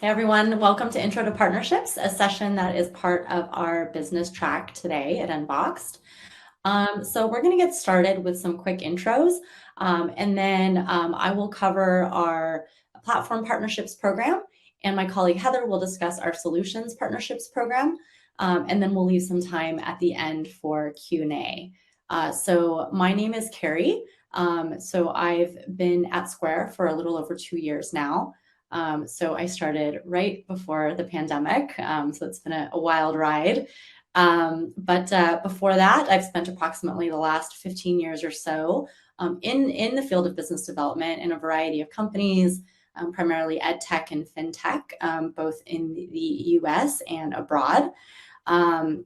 Hey everyone, welcome to Intro to Partnerships, a session that is part of our business track today at Unboxed. So we're going to get started with some quick intros, and then I will cover our platform partnerships program, and my colleague Heather will discuss our solutions partnerships program, and then we'll leave some time at the end for Q&A. So my name is Carrie. So I've been at Square for a little over 2 years now. So I started right before the pandemic, so it's been a wild ride. But before that, I've spent approximately the last 15 years or so in the field of business development in a variety of companies, primarily ed tech and fintech, both in the US and abroad. I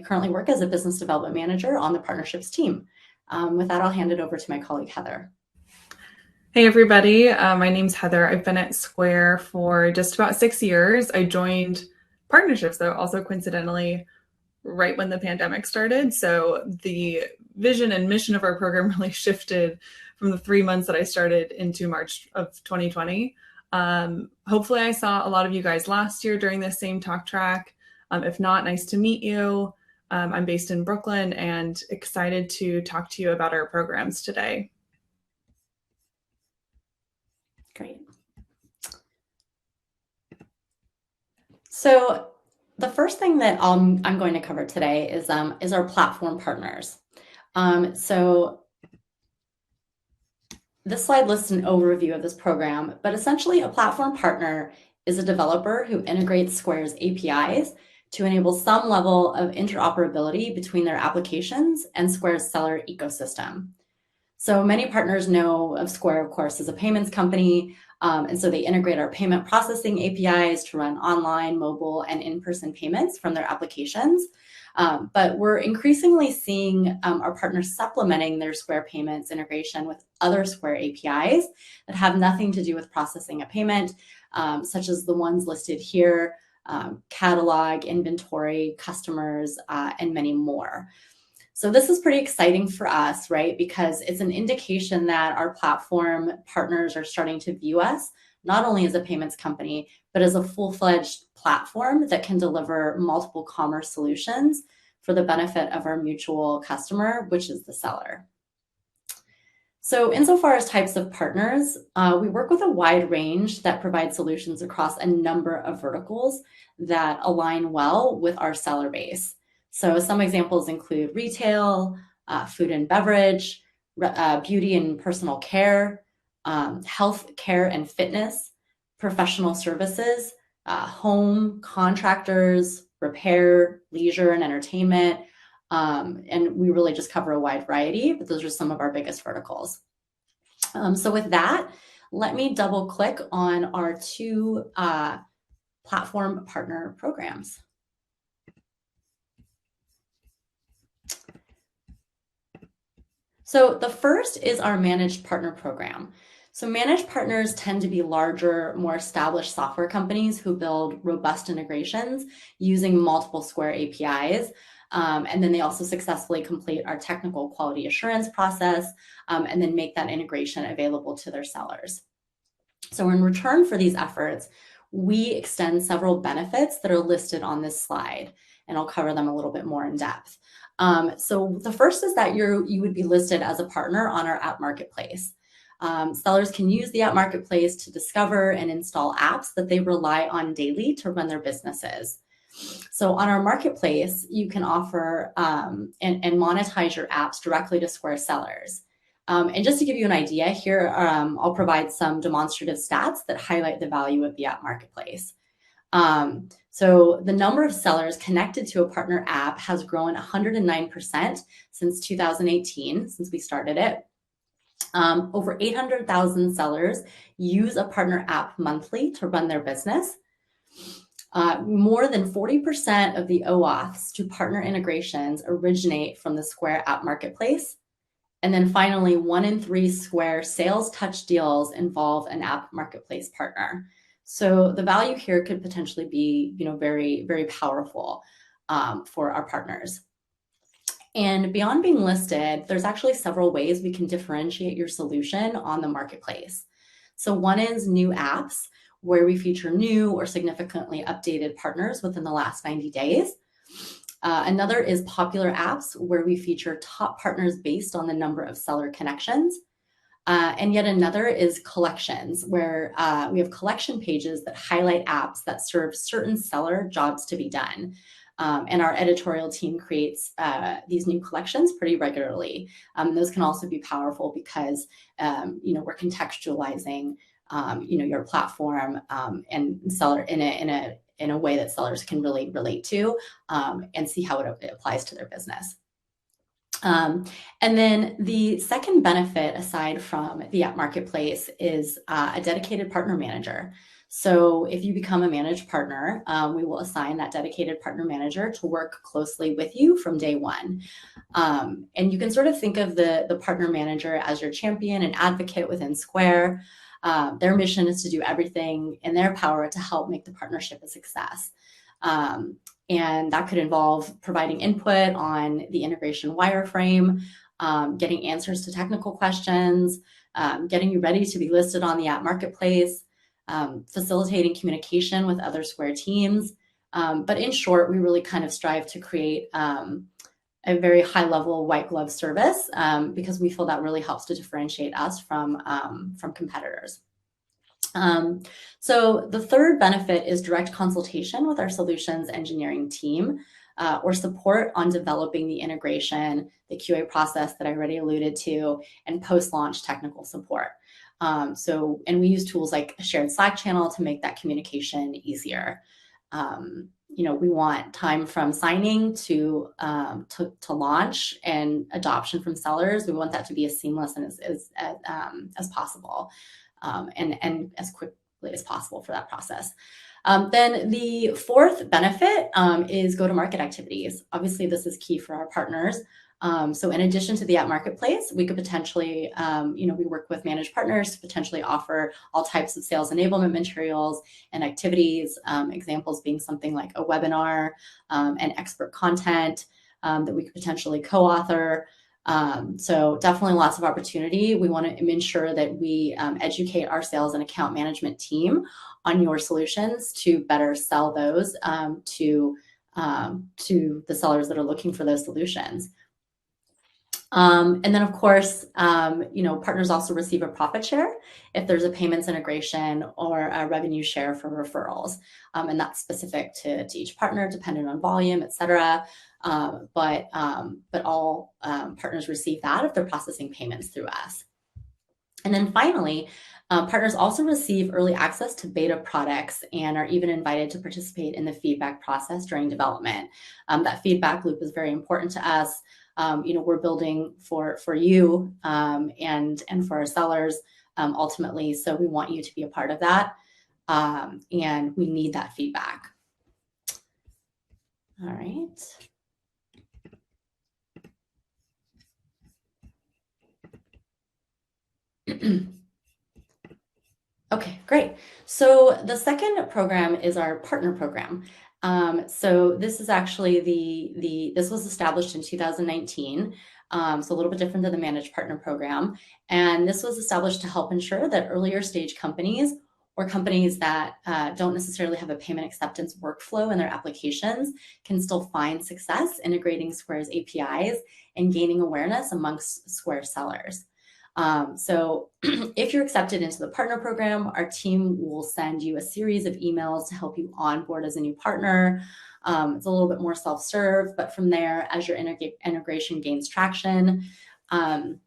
currently work as a business development manager on the partnerships team. With that, I'll hand it over to my colleague, Heather. Hey everybody, my name's Heather. I've been at Square for just about 6 years. I joined partnerships, though, also coincidentally, right when the pandemic started. So the vision and mission of our program really shifted from the 3 months that I started into March of 2020. Hopefully I saw a lot of you guys last year during this same talk track. If not, nice to meet you. I'm based in Brooklyn and excited to talk to you about our programs today. Great. So the first thing that I'm going to cover today is our platform partners. So this slide lists an overview of this program, but essentially a platform partner is a developer who integrates Square's APIs to enable some level of interoperability between their applications and Square's seller ecosystem. So many partners know of Square, of course, as a payments company, and so they integrate our payment processing APIs to run online, mobile, and in-person payments from their applications. But we're increasingly seeing our partners supplementing their Square payments integration with other Square APIs that have nothing to do with processing a payment, such as the ones listed here, catalog, inventory, customers, and many more. So this is pretty exciting for us, right? Because it's an indication that our platform partners are starting to view us not only as a payments company, but as a full-fledged platform that can deliver multiple commerce solutions for the benefit of our mutual customer, which is the seller. So insofar as types of partners, we work with a wide range that provides solutions across a number of verticals that align well with our seller base. So some examples include retail, food and beverage, beauty and personal care, health care and fitness, professional services, home, contractors, repair, leisure and entertainment. And we really just cover a wide variety, but those are some of our biggest verticals. So with that, let me double click on our two platform partner programs. So the first is our managed partner program. So managed partners tend to be larger, more established software companies who build robust integrations using multiple Square APIs. And then they also successfully complete our technical quality assurance process and then make that integration available to their sellers. So in return for these efforts, we extend several benefits that are listed on this slide, and I'll cover them a little bit more in depth. So the first is that you would be listed as a partner on our app marketplace. Sellers can use the app marketplace to discover and install apps that they rely on daily to run their businesses. So on our marketplace, you can offer and monetize your apps directly to Square sellers. And just to give you an idea here, I'll provide some demonstrative stats that highlight the value of the app marketplace. So the number of sellers connected to a partner app has grown 109% since 2018, since we started it. Over 800,000 sellers use a partner app monthly to run their business. More than 40% of the OAuths to partner integrations originate from the Square app marketplace. And then finally, 1 in 3 Square sales touch deals involve an app marketplace partner. So the value here could potentially be, very, very powerful for our partners. And beyond being listed, there's actually several ways we can differentiate your solution on the marketplace. So one is new apps, where we feature new or significantly updated partners within the last 90 days. Another is popular apps, where we feature top partners based on the number of seller connections. And yet another is collections, where we have collection pages that highlight apps that serve certain seller jobs to be done. And our editorial team creates these new collections pretty regularly. Those can also be powerful because we're contextualizing your platform and seller in a way that sellers can really relate to and see how it applies to their business. And then the second benefit, aside from the app marketplace, is a dedicated partner manager. So if you become a managed partner, we will assign that dedicated partner manager to work closely with you from day one. And you can sort of think of the partner manager as your champion and advocate within Square. Their mission is to do everything in their power to help make the partnership a success. And that could involve providing input on the integration wireframe, getting answers to technical questions, getting you ready to be listed on the app marketplace, facilitating communication with other Square teams. But in short, we really kind of strive to create a very high level white glove service because we feel that really helps to differentiate us from competitors. So the third benefit is direct consultation with our solutions engineering team or support on developing the integration, the QA process that I already alluded to, and post-launch technical support. And we use tools like a shared Slack channel to make that communication easier. We want time from signing to launch and adoption from sellers. We want that to be as seamless and as possible. And as quickly as possible for that process. Then the fourth benefit is go-to-market activities. Obviously, this is key for our partners. So in addition to the app marketplace, we could potentially, we work with managed partners to potentially offer all types of sales enablement materials and activities, examples being something like a webinar and expert content that we could potentially co-author. So definitely lots of opportunity. We want to ensure that we educate our sales and account management team on your solutions to better sell those to the sellers that are looking for those solutions. And then, of course, partners also receive a profit share if there's a payments integration or a revenue share for referrals. And that's specific to each partner, dependent on volume, et cetera. But all partners receive that if they're processing payments through us. And then finally, partners also receive early access to beta products and are even invited to participate in the feedback process during development. That feedback loop is very important to us. We're building for you and for our sellers ultimately. So we want you to be a part of that. And we need that feedback. All right. Okay, great. So the second program is our partner program. So this is actually this was established in 2019. So a little bit different than the managed partner program. And this was established to help ensure that earlier stage companies or companies that don't necessarily have a payment acceptance workflow in their applications can still find success integrating Square's APIs and gaining awareness amongst Square sellers. So if you're accepted into the partner program, our team will send you a series of emails to help you onboard as a new partner. It's a little bit more self-serve, but from there, as your integration gains traction, it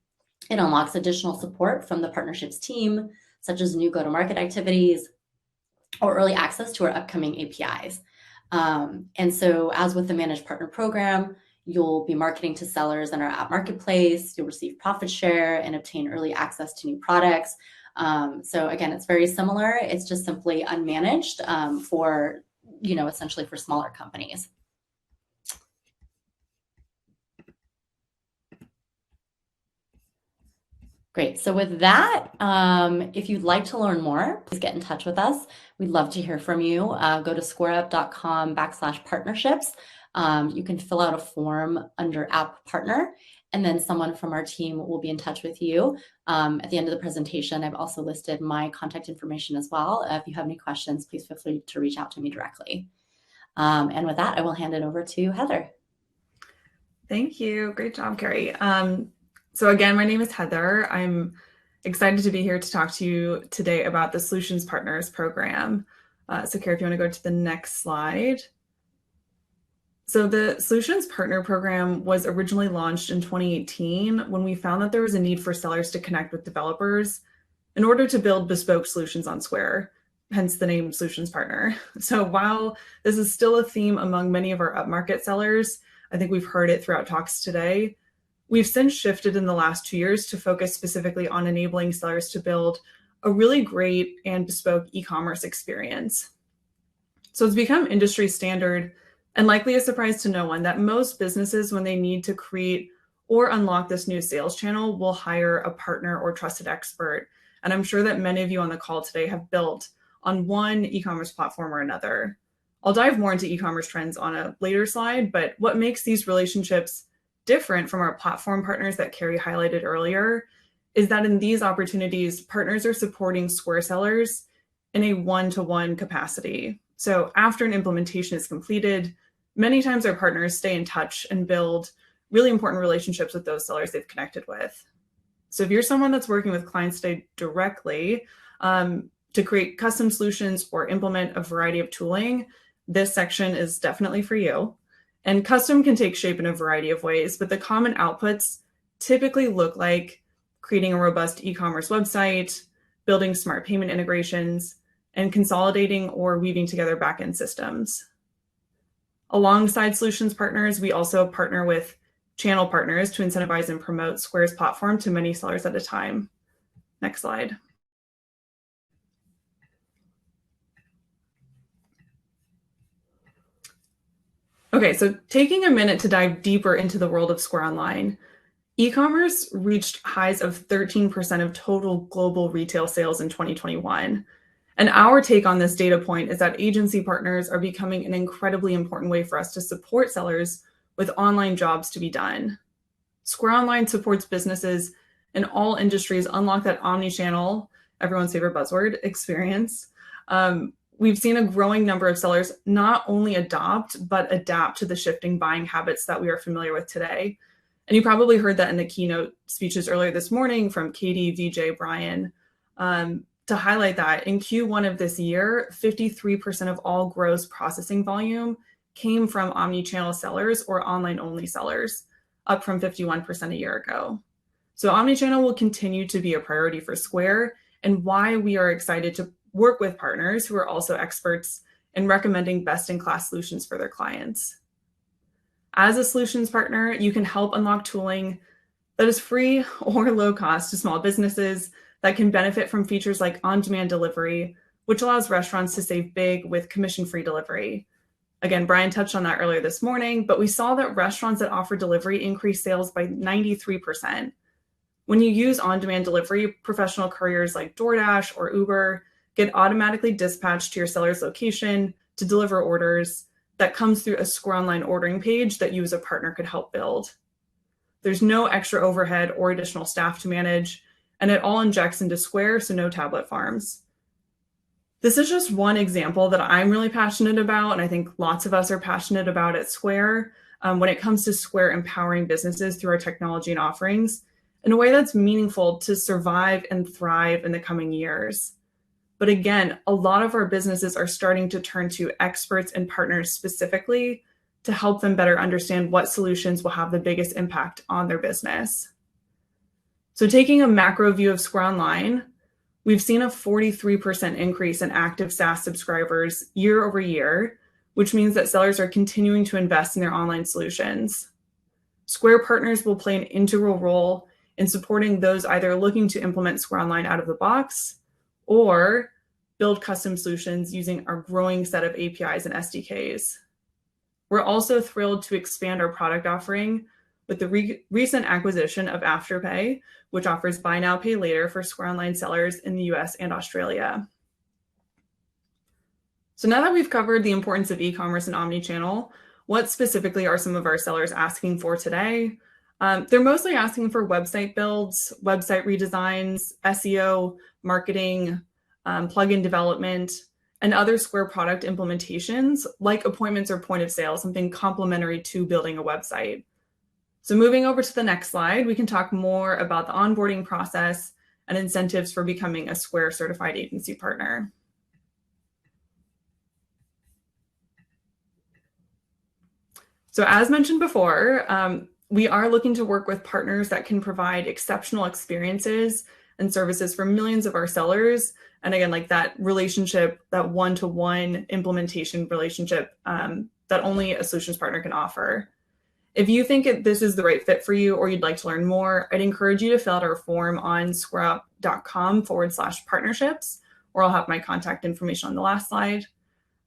unlocks additional support from the partnerships team, such as new go-to-market activities or early access to our upcoming APIs. And so as with the managed partner program, you'll be marketing to sellers in our app marketplace, you'll receive profit share and obtain early access to new products. So again, it's very similar. It's just simply unmanaged for, essentially for smaller companies. Great. So with that, if you'd like to learn more, please get in touch with us. We'd love to hear from you. Go to squareup.com/partnerships. You can fill out a form under App Partner, and then someone from our team will be in touch with you. At the end of the presentation, I've also listed my contact information as well. If you have any questions, please feel free to reach out to me directly. And with that, I will hand it over to Heather. Thank you. Great job, Carrie. So again, my name is Heather. I'm excited to be here to talk to you today about the Solutions Partners program. So Carrie, if you want to go to the next slide. So the Solutions Partner Program was originally launched in 2018 when we found that there was a need for sellers to connect with developers in order to build bespoke solutions on Square, hence the name Solutions Partner. So while this is still a theme among many of our upmarket sellers, I think we've heard it throughout talks today, we've since shifted in the last 2 years to focus specifically on enabling sellers to build a really great and bespoke e-commerce experience. So it's become industry standard and likely a surprise to no one that most businesses, when they need to create or unlock this new sales channel, will hire a partner or trusted expert. And I'm sure that many of you on the call today have built on one e-commerce platform or another. I'll dive more into e-commerce trends on a later slide, but what makes these relationships different from our platform partners that Carrie highlighted earlier is that in these opportunities, partners are supporting Square sellers in a one-to-one capacity. So after an implementation is completed, many times our partners stay in touch and build really important relationships with those sellers they've connected with. So if you're someone that's working with clients today directly to create custom solutions or implement a variety of tooling, this section is definitely for you. And custom can take shape in a variety of ways, but the common outputs typically look like creating a robust e-commerce website, building smart payment integrations, and consolidating or weaving together backend systems. Alongside solutions partners, we also partner with channel partners to incentivize and promote Square's platform to many sellers at a time. Next slide. Okay, so taking a minute to dive deeper into the world of Square Online, e-commerce reached highs of 13% of total global retail sales in 2021. And our take on this data point is that agency partners are becoming an incredibly important way for us to support sellers with online jobs to be done. Square Online supports businesses in all industries unlock that omni-channel, everyone's favorite buzzword, experience. We've seen a growing number of sellers not only adopt, but adapt to the shifting buying habits that we are familiar with today. And you probably heard that in the keynote speeches earlier this morning from Katie, VJ, Brian. To highlight that, in Q1 of this year, 53% of all gross processing volume came from omni-channel sellers or online-only sellers, up from 51% a year ago. So omni-channel will continue to be a priority for Square, and why we are excited to work with partners who are also experts in recommending best-in-class solutions for their clients. As a solutions partner, you can help unlock tooling that is free or low cost to small businesses that can benefit from features like on-demand delivery, which allows restaurants to save big with commission-free delivery. Again, Brian touched on that earlier this morning, but we saw that restaurants that offer delivery increased sales by 93%. When you use on-demand delivery, professional couriers like DoorDash or Uber get automatically dispatched to your seller's location to deliver orders that comes through a Square Online ordering page that you as a partner could help build. There's no extra overhead or additional staff to manage, and it all injects into Square, so no tablet farms. This is just one example that I'm really passionate about, and I think lots of us are passionate about at Square when it comes to Square empowering businesses through our technology and offerings in a way that's meaningful to survive and thrive in the coming years. But again, a lot of our businesses are starting to turn to experts and partners specifically to help them better understand what solutions will have the biggest impact on their business. So taking a macro view of Square Online, we've seen a 43% increase in active SaaS subscribers year over year, which means that sellers are continuing to invest in their online solutions. Square partners will play an integral role in supporting those either looking to implement Square Online out of the box or build custom solutions using our growing set of APIs and SDKs. We're also thrilled to expand our product offering with the recent acquisition of Afterpay, which offers buy now, pay later for Square Online sellers in the US and Australia. So now that we've covered the importance of e-commerce and omnichannel, what specifically are some of our sellers asking for today? They're mostly asking for website builds, website redesigns, SEO, marketing, plugin development, and other Square product implementations like appointments or point of sale, something complementary to building a website. So moving over to the next slide, we can talk more about the onboarding process and incentives for becoming a Square certified agency partner. So as mentioned before, we are looking to work with partners that can provide exceptional experiences and services for millions of our sellers. And again, like that relationship, that one-to-one implementation relationship that only a solutions partner can offer. If you think this is the right fit for you or you'd like to learn more, I'd encourage you to fill out our form on squareup.com/partnerships, or I'll have my contact information on the last slide.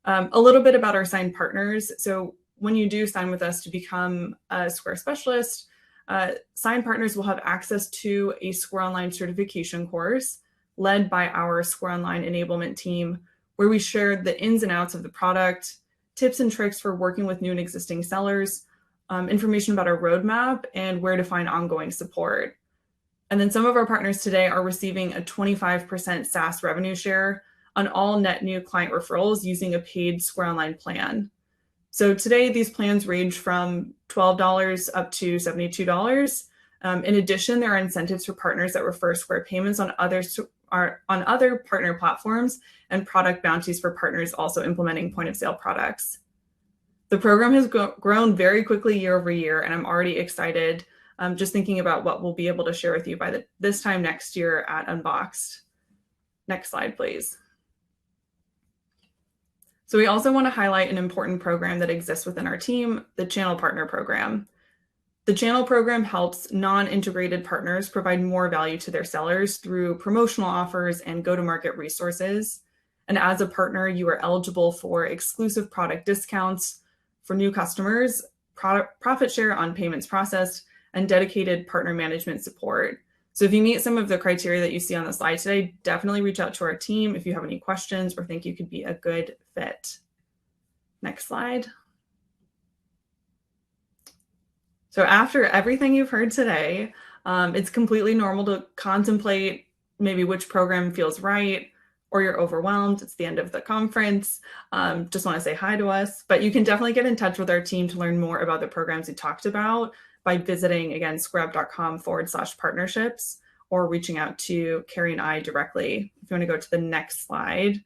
A little bit about our signed partners. So when you do sign with us to become a Square specialist, signed partners will have access to a Square Online certification course led by our Square Online enablement team, where we share the ins and outs of the product, tips and tricks for working with new and existing sellers, information about our roadmap, and where to find ongoing support. And then some of our partners today are receiving a 25% SaaS revenue share on all net new client referrals using a paid Square Online plan. So today, these plans range from $12 up to $72. In addition, there are incentives for partners that refer Square payments on other partner platforms, and product bounties for partners also implementing point of sale products. The program has grown very quickly year over year, and I'm already excited just thinking about what we'll be able to share with you by this time next year at Unboxed. Next slide, please. So we also want to highlight an important program that exists within our team, the Channel Partner Program. The Channel Program helps non-integrated partners provide more value to their sellers through promotional offers and go-to-market resources. And as a partner, you are eligible for exclusive product discounts for new customers, profit share on payments processed, and dedicated partner management support. So if you meet some of the criteria that you see on the slide today, definitely reach out to our team if you have any questions or think you could be a good fit. Next slide. So after everything you've heard today, it's completely normal to contemplate maybe which program feels right, or you're overwhelmed. It's the end of the conference. Just want to say hi to us, but you can definitely get in touch with our team to learn more about the programs we talked about by visiting, again, squareup.com/partnerships, or reaching out to Carrie and I directly. If you want to go to the next slide.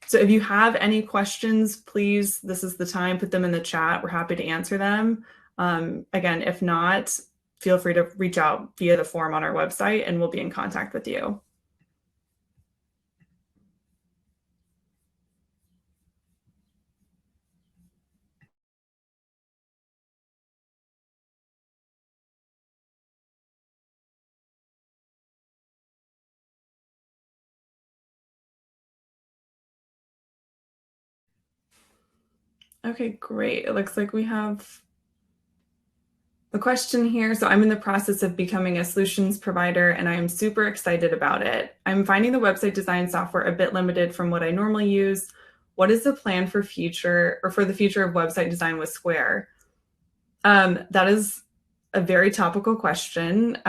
So if you have any questions, please, this is the time, put them in the chat. We're happy to answer them. Again, if not, feel free to reach out via the form on our website and we'll be in contact with you. Okay, great. It looks like we have a question here. So I'm in the process of becoming a solutions provider and I am super excited about it. I'm finding the website design software a bit limited from what I normally use. What is the plan for the future of website design with Square? That is a very topical question.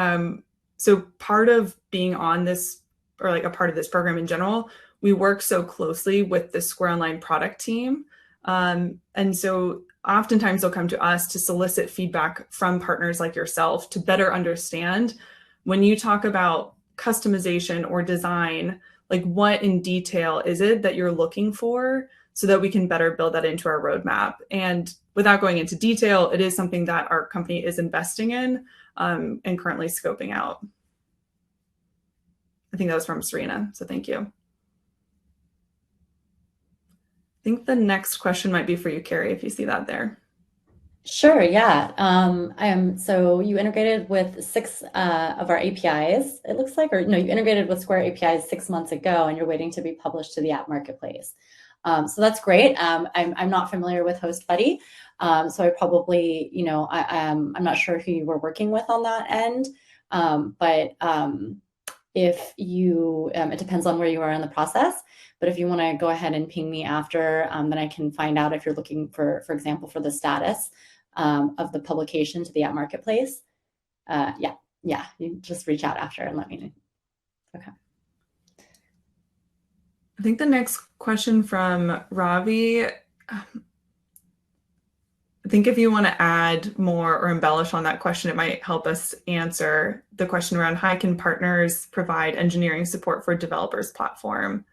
So part of being on this, or like a part of this program in general, we work so closely with the Square Online product team. And so oftentimes they'll come to us to solicit feedback from partners like yourself to better understand when you talk about customization or design, like what in detail is it that you're looking for so that we can better build that into our roadmap. And without going into detail, it is something that our company is investing in and currently scoping out. I think that was from Serena, so thank you. I think the next question might be for you, Carrie, if you see that there. Sure, yeah. So you integrated with 6 of our APIs, it looks like, or no, you integrated with Square APIs 6 months ago, and you're waiting to be published to the app marketplace. So that's great. I'm not familiar with HostBuddy, so I probably, I'm not sure who you were working with on that end, but if you, it depends on where you are in the process. But if you want to go ahead and ping me after, then I can find out if you're looking for example, for the status of the publication to the app marketplace, yeah, you just reach out after and let me know. Okay. I think the next question from Ravi, I think if you want to add more or embellish on that question, it might help us answer the question around how can partners provide engineering support for developers platform?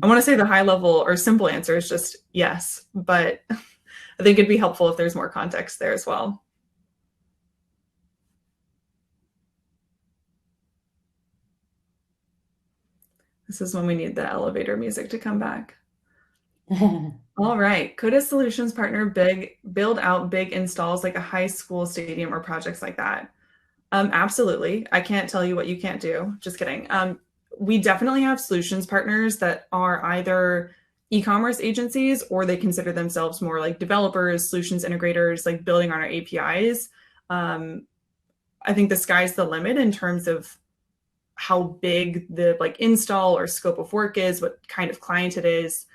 I want to say the high level or simple answer is just yes, but I think it'd be helpful if there's more context there as well. This is when we need the elevator music to come back. All right. Could a solutions partner build out big installs like a high school stadium or projects like that? Absolutely. I can't tell you what you can't do. Just kidding. We definitely have solutions partners that are either e-commerce agencies or they consider themselves more like developers, solutions integrators, like building on our APIs. I think the sky's the limit in terms of how big the like install or scope of work is, what kind of client it is.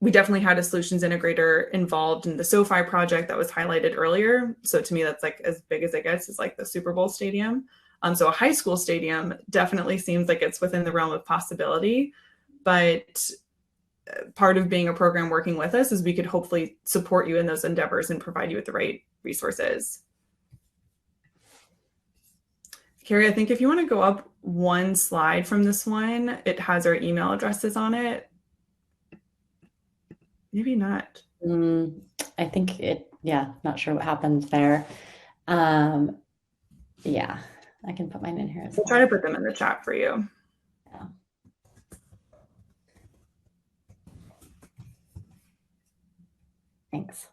We definitely had a solutions integrator involved in the SoFi project that was highlighted earlier. So to me, that's like as big as it gets is like the Super Bowl stadium. So a high school stadium definitely seems like it's within the realm of possibility. But part of being a program working with us is we could hopefully support you in those endeavors and provide you with the right resources. Carrie, I think if you want to go up one slide from this one, it has our email addresses on it. Maybe not. I think not sure what happened there. Yeah, I can put mine in here as well. I'll try to put them in the chat for you. Yeah. Thanks.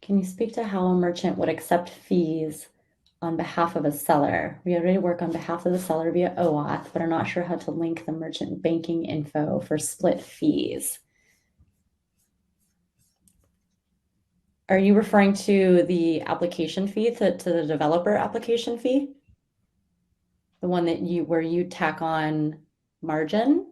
Can you speak to how a merchant would accept fees on behalf of a seller? We already work on behalf of the seller via OAuth, but are not sure how to link the merchant banking info for split fees. Are you referring to the application fee, to the developer application fee? The one that where you tack on margin?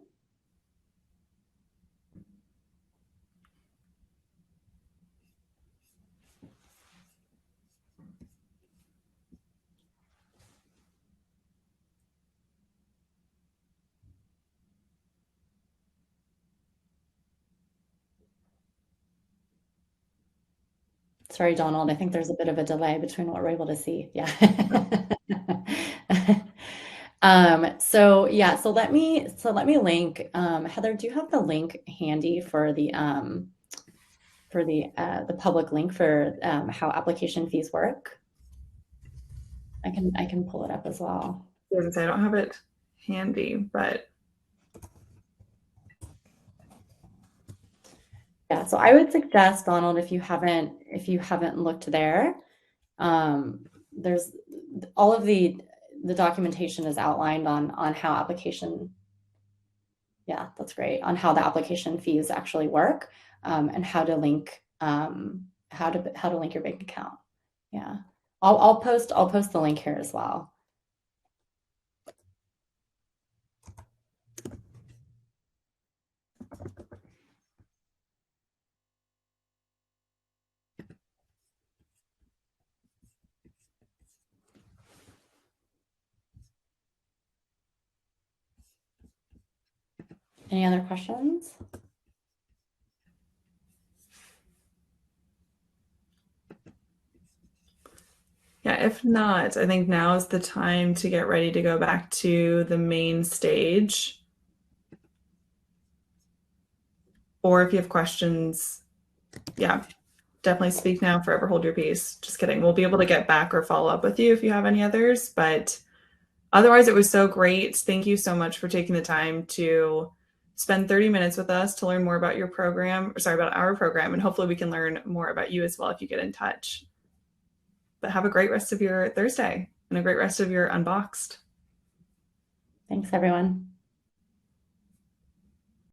Sorry, Donald, I think there's a bit of a delay between what we're able to see. Yeah. So let me link. Heather, do you have the link handy for the public link for how application fees work? I can pull it up as well. I don't have it handy, but yeah, so I would suggest, Donald, if you haven't looked there, there's all of the documentation is outlined on how application. Yeah, that's great, on how the application fees actually work, and how to link your bank account. Yeah, I'll post the link here as well. Any other questions? Yeah, if not, I think now is the time to get ready to go back to the main stage. Or if you have questions, yeah, definitely speak now, forever hold your peace. Just kidding. We'll be able to get back or follow up with you if you have any others. But otherwise, it was so great. Thank you so much for taking the time to spend 30 minutes with us to learn more about your program, about our program, and hopefully we can learn more about you as well if you get in touch. But have a great rest of your Thursday and a great rest of your Unboxed. Thanks, everyone.